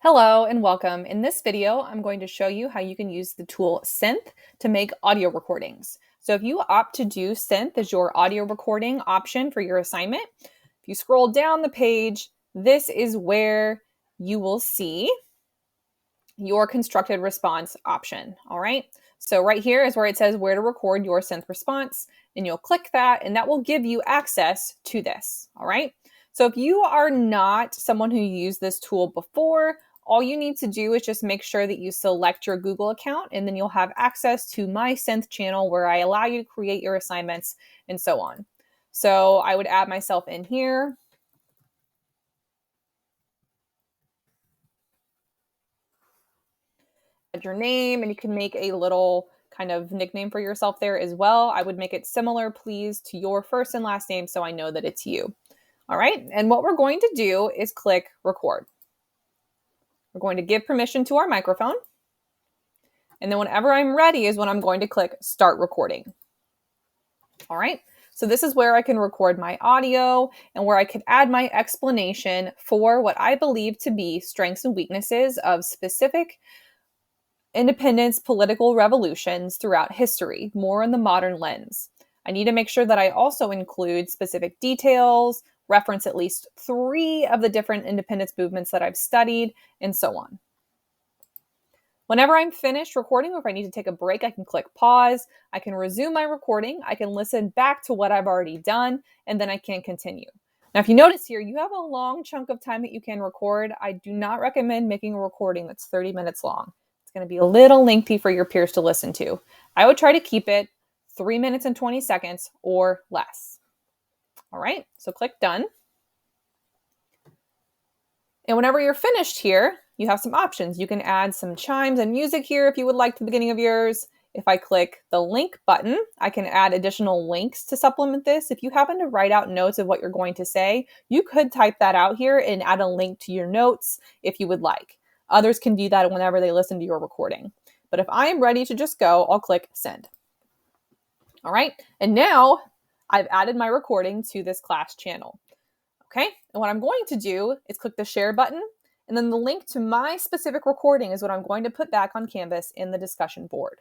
Hello and welcome. In this video, I'm going to show you how you can use the tool Synth to make audio recordings. So if you opt to do Synth as your audio recording option for your assignment, if you scroll down the page, this is where you will see your constructed response option. All right. So right here is where it says where to record your Synth response, and you'll click that and that will give you access to this. All right. So if you are not someone who used this tool before, all you need to do is just make sure that you select your Google account, and then you'll have access to my Synth channel where I allow you to create your assignments and so on. So I would add myself in here. Add your name, and you can make a little kind of nickname for yourself there as well. I would make it similar, please, to your first and last name so I know that it's you. All right, and what we're going to do is click record. We're going to give permission to our microphone. And then whenever I'm ready is when I'm going to click start recording. All right, so this is where I can record my audio and where I can add my explanation for what I believe to be strengths and weaknesses of specific independence political revolutions throughout history, more in the modern lens. I need to make sure that I also include specific details, reference at least 3 of the different independence movements that I've studied, and so on. Whenever I'm finished recording, or if I need to take a break, I can click pause. I can resume my recording. I can listen back to what I've already done, and then I can continue. Now, if you notice here, you have a long chunk of time that you can record. I do not recommend making a recording that's 30 minutes long. It's going to be a little lengthy for your peers to listen to. I would try to keep it 3 minutes and 20 seconds or less. All right, so click done. And whenever you're finished here, you have some options. You can add some chimes and music here if you would like to the beginning of yours. If I click the link button, I can add additional links to supplement this. If you happen to write out notes of what you're going to say, you could type that out here and add a link to your notes if you would like. Others can do that whenever they listen to your recording. But if I am ready to just go, I'll click send. All right, and now I've added my recording to this class channel. Okay, and what I'm going to do is click the share button, and then the link to my specific recording is what I'm going to put back on Canvas in the discussion board.